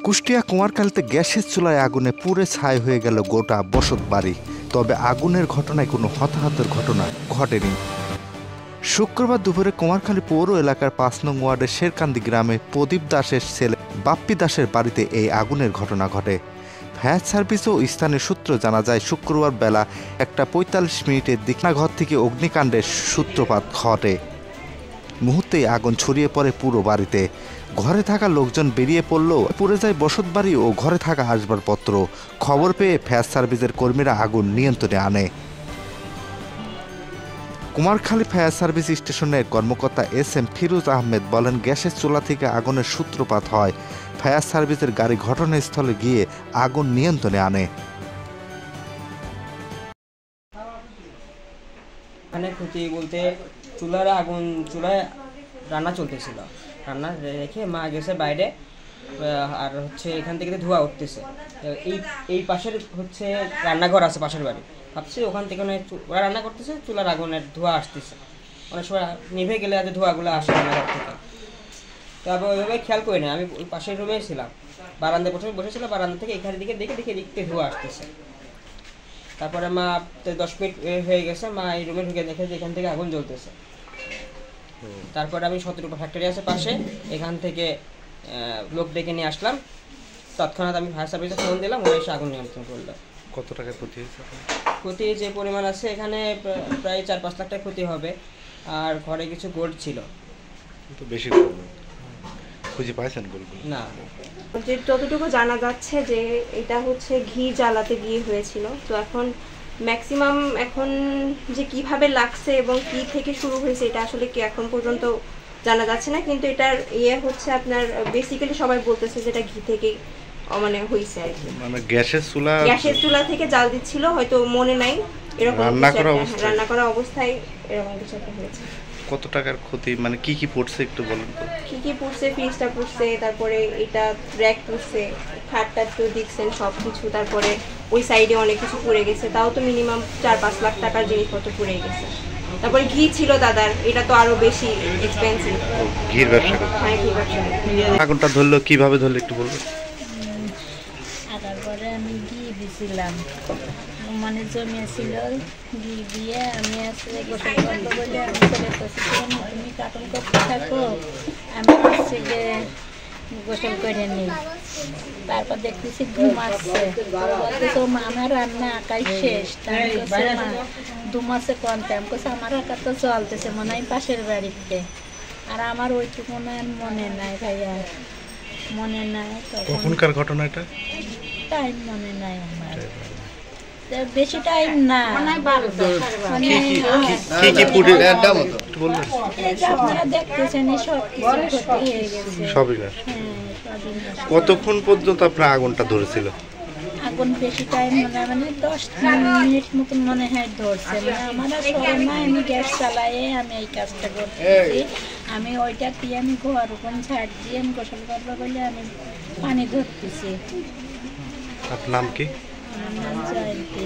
কুষ্টিয়া কুমারখালীতে গ্যাসের চুলায় আগুনে পুড়ে ছাই হয়ে গেল গোটা বসত বাড়ি। তবে আগুনের ঘটনায় কোনো হতাহতের ঘটনা ঘটেনি। শুক্রবার দুপুরে কুমারখালী পৌর এলাকার ৫ নং ওয়ার্ডের শেরকান্দি গ্রামে প্রদীপ দাসের ছেলে বাপ্পি দাসের বাড়িতে এই আগুনের ঘটনা ঘটে। ফায়ার সার্ভিস ও স্থানীয় সূত্র জানা যায়, শুক্রবার বেলা 1:45 দিকে ঘর থেকে অগ্নিকাণ্ডের সূত্রপাত ঘটে। মুহূর্তেই আগুন ছড়িয়ে পড়ে পুরো বাড়িতে। ঘরে থাকা লোকজন বেরিয়ে পড়লেও পুড়ে যায় বসতবাড়ি ও ঘরে থাকা আসবাবপত্র। খবর পেয়ে ফায়ার সার্ভিসের কর্মীরা আগুন নিয়ন্ত্রণে আনে। কুমারখালী ফায়ার সার্ভিস স্টেশনের কর্মকর্তা SM ফিরোজ আহমেদ বলেন, গ্যাসের চুলা থেকে আগুনের সূত্রপাত হয়। ফায়ার সার্ভিসের গাড়ি ঘটনাস্থলে গিয়ে আগুন নিয়ন্ত্রণে আনে। এখানে ক্ষতি বলতে চুলায় রান্না চলতেছিল। রান্না রেখে মা গেছে বাইরে, আর এখান থেকে ধোঁয়া উঠতেছে। এই পাশের রান্নাঘর আছে পাশের বাড়ি, ভাবছি ওখান থেকে ওরা রান্না করতেছে, চুলার আগুনের ধোঁয়া আসতেছে। অনেক সময় নিভে গেলে ধোঁয়াগুলো আসে রান্নাঘর থেকে। তো আমি ওইভাবে খেয়াল করি না, আমি ওই পাশের রুমেই ছিলাম, বারান্দায় বসেছিলাম। বারান্দা থেকে এখানে দিকে দেখতে ধোঁয়া আসতেছে। তারপরে মা 10 মিনিট হয়ে গেছে, মা এই রুমে ঢুকে দেখে যে এখান থেকে আগুন জ্বলতেছে। তারপরে আমি 17 ফ্যাক্টরি আছে পাশে, এখান থেকে লোক ডেকে নিয়ে আসলাম। তৎক্ষণাৎ আমি ফায়ার সার্ভিসে ফোন দিলাম, ওরা এসে আগুন নিয়ন্ত্রণ করলো। কত টাকার ক্ষতি হয়েছে? ক্ষতি যে পরিমাণ আছে এখানে প্রায় 4-5 লাখ টাকা ক্ষতি হবে। আর ঘরে কিছু গোল্ড ছিল। বেশি খুঁজে পাইছেন গোল্ড? না, যে যতটুকু জানা যাচ্ছে যে এটা ঘি জ্বালাতে গিয়ে হয়েছিল। তো এখন ম্যাক্সিমাম যে কিভাবে লাগছে এবং কি থেকে শুরু হয়েছে এটা আসলে কি এখন পর্যন্ত জানা যাচ্ছে না। কিন্তু এটার আপনার বেসিক্যালি সবাই বলতেছে যেটা ঘি থেকে হয়েছে আর কি। মানে গ্যাসের চুলা থেকে জাল দিচ্ছিল, হয়তো মনে নাই, এরকম রান্না করা অবস্থায় এরকম কিছু একটা হয়েছে। কত টাকার ক্ষতি, মানে কি কি পড়ছে একটু বলেন তো? কি পড়ছে? ফ্রিজটা পড়ছে, তারপরে এটা র‍্যাক পড়ছে, খাটটা তো দেখছেন সবকিছু। তারপরে ওই সাইডে অনেক কিছু পড়ে গেছে, তাও তো মিনিমাম 4-5 লাখ টাকার জিনিসপত্র পড়ে গেছে। তারপরে ঘি ছিল দাদার, এটা তো আরো বেশি এক্সপেন্সিভ। ঘির ব্যবসা? হ্যাঁ, ঘি ব্যবসা। আগুনটা ধরলো কিভাবে ধরলো একটু বলবেন? তারপরে আমি ঘি দিছিলাম, জমিয়েছিল। ঘি দিয়ে আমি আসলে গোসল করবো বলে আমি চলে করছি, তুমি কার্টুন করতে থাকো, আমি যে গোসল করে নিই। তারপর দেখতেছি ধুমাচ্ছে, আমার রান্না আঁকাই শেষ। ধুমাচ্ছে কনতে আমি করছি আমার আঁকা তো চলতেছে, মনে হয় পাশের বাড়িতে। আর আমার ওইটুকু মনে নাই ভাইয়া, মনে নাই কখনকার ঘটনা এটা, টাইম মনে নাই আমার, বেশি টাইম না। দেখতেছেন কতক্ষণ পর্যন্ত আপনার আগুনটা ধরেছিল? আগুন বেশি টাইম 10 মিনিট মতন মনে হয় ধরছে। আমার আমি গ্যাস চালাই আমি এই কাজটা করতেছি। আমি ওইটা দিয়ে আমি ঘর ওখান ঝাড় দিয়ে আমি গোসল করবো বলে আমি পানি ধরতেছি। আপনার নাম কি? আমার নাম জয়ন্তী।